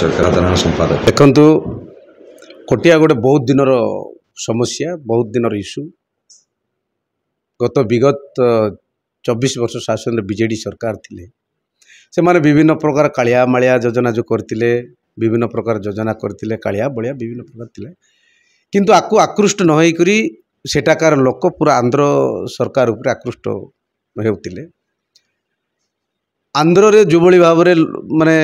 सरकार साधारण संपादक देखु कोटिया गोटे बहुत दिन समस्या बहुत दिन इश्यू गत विगत 24 वर्ष शासन बीजेडी सरकार थिले से माने विभिन्न प्रकार कालिया मालिया योजना जो करथिले विभिन्न प्रकार योजना करथिले कालिया बलिया विभिन्न प्रकार थिले किंतु आकु आकृष्ट न होई करी सेटाकार लोक पूरा आंध्र सरकार उपर आकृष्ट हेउतिले आंध्र रे जुबली भाव रे माने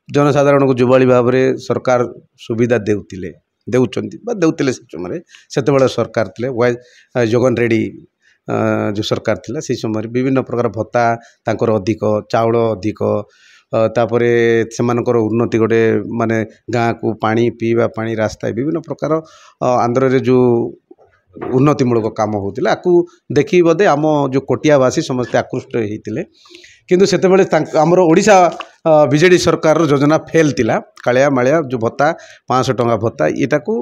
जनसाधारण को जुबली भाव रे सरकार सुविधा देउतिले देउचंती बा देउतिले से बेले सरकार थिले वाई जगन रेड्डी जो सरकार थिला से समय विभिन्न प्रकार भत्ता तांकर अधिक चाउल अधिक तापरे सेमानकर उन्नति गोटे माने गाँ को पानी पीवा पानी रास्ता विभिन्न प्रकार आंध्र रे जो उन्नतिमूलक काम होता आपको देखी बोधे आम जो कोटियावासी समस्ते आकृष्ट होते किंतु सेतेबेले आमर ओडिशा बीजेडी सरकार योजना फेल थिला कालिया मालिया जो भत्ता 500 टंका भत्ता यहाँ को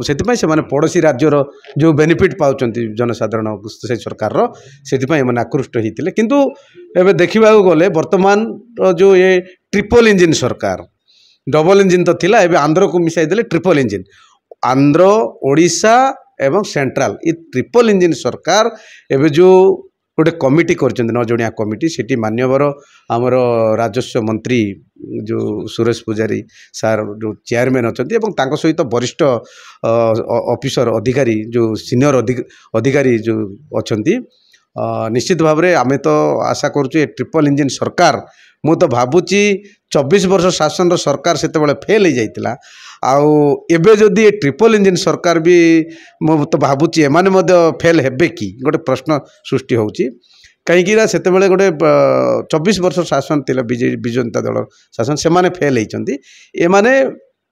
से माने पड़ोसी राज्यर जो बेनिफिट पाउचंती जनसाधारण से सरकार से आकृष्ट होते किंतु एबे देखा गले वर्तमान जो ये ट्रिपल इंजिन सरकार डबल इंजिन तो थिला एबे आंध्र को मिसाई देले ट्रिपल इंजिन आंध्र ओडिशा एवं सेंट्रल ये ट्रिपल इंजिन सरकार एबे जो गोटे कमिटी कर 9 जणिया कमिटी सेठी मान्यवर आमर राजस्व मंत्री जो सुरेश पुजारी सार जो चेयरमैन अच्छा सहित वरिष्ठ ऑफिसर अधिकारी जो सीनियर अधिकारी जो अच्छा निश्चित भाव में आमे तो आशा करुँ ट्रिपल इंजिन सरकार मु तो भावुची 24 वर्ष शासन सरकार से फेल हो जाइतिला आउ एबे जदि ट्रिपल इंजिन सरकार भी मु तो भावुची एमाने मध्य फेल हेबे कि गोटे प्रश्न सृष्टि होउची कहीं से गोटे 24 वर्ष शासन थिला बिजु जनता दल शासन से माने फेल होइचंती एमाने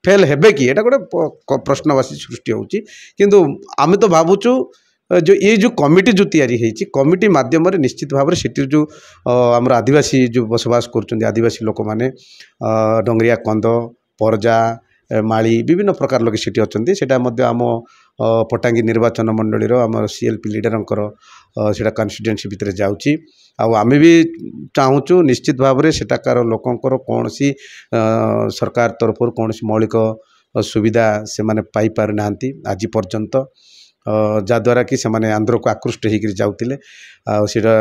फेल हेबे कि एटा गोटे प्रश्नवाची सृष्टि होउची किंतु आमे तो भावुचु जो ये जो कमिटी जो तैयारी होती कमिटी माध्यम निश्चित भाव में सेठी जो आमर आदिवासी जो बसवास कर आदिवासी लोक मैंने डंगरिया कंद परजा माली विभिन्न प्रकार लोग सेठी अच्छा सेटा आम पटांगी निर्वाचन मंडलीर आम सीएलपी लीडर सेटा कन्स्टिट्युएंसी भितर जाउची आमे भी चाहूँ निश्चित भाव में सेटाकार लोकंकर कौन सी सरकार तरफ कौन मौलिक सुविधा से माने पाई पार नांती आज पर्यंत जहाद्वारा कि से आंध्र को आकृष्ट होकर जाऊे आटा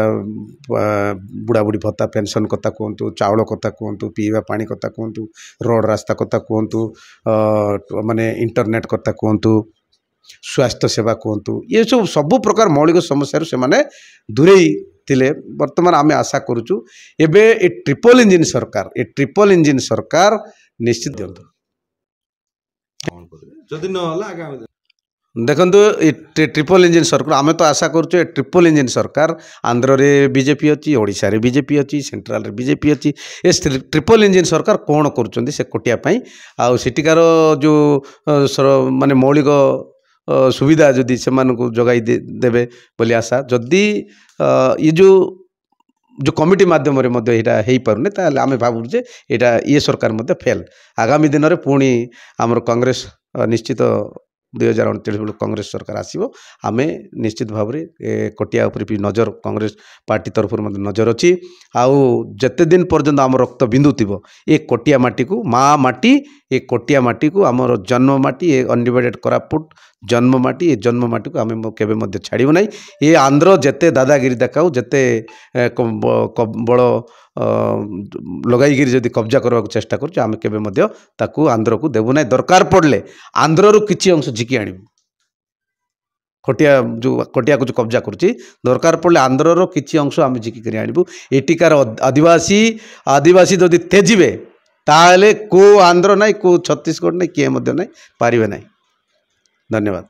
बुढ़ा बुढ़ी भत्ता पेंशन कथा कहतु चाउल कथा कहतु पीवा पानी कथा कहतु रोड रास्ता कथा कहतु माने इंटरनेट कथा कहतु स्वास्थ्य सेवा कहतु ये सब प्रकार मौलिक समस्या से माने दूरे थिले वर्तमान आमे आशा करुचु एबे ए ट्रिपल इंजिन सरकार निश्चित दियंतु जदि न होला आगामी देखो ट्रिपल इंजिन सरकार आमे तो आशा करुँ ट्रिपल इंजिन सरकार आंध्र रे बीजेपी अच्छी ओडिशा रे बीजेपी अच्छी सेंट्रल रे बीजेपी अच्छी ए ट्रिपल इंजिन सरकार कौन करुँच से कोटियापाई आउ सेठिकार जो माने मौलिक सुविधा जदि से जगाई देवे बोली आशा जदि ये जो कमिटी माध्यम यहाँ हो पारे ताल आम भावुँ जे यहाँ ये सरकार मध्य फेल आगामी दिन में पुणी आमर कांग्रेस निश्चित 2029 बेलू कांग्रेस सरकार आसीबो आमे निश्चित भाव में कोटिया उपर भी नजर कांग्रेस पार्टी तरफ नजर अच्छी आउ जते दिन पर्यंत आम रक्त बिंदु थी ये कोटिया माटी को माँ माटी ये कोटिया माटी को आमर जन्म माटी ये अनडिवाइडेड कोरापुट जन्म माटी ये जन्म माटी को आम केवे छाड़ू ना ये आंध्र जेते दादागिरी देखाऊ जेते बड़ लगाईगिरी जदि कब्जा करने चेष्टा करें केवे आंध्र को देवु ना दरकार पड़े आंध्र किसी अंश झिकी आनबू कोटिया को जो कब्जा करुच्ची दरकार पड़े आंध्र किसी अंश आम झिकी कर आनबू एटिकार आदिवासी जदि तेजिबे ताले को आंध्र ना को छत्तीसगढ़ ना किए ना पारे ना धन्यवाद।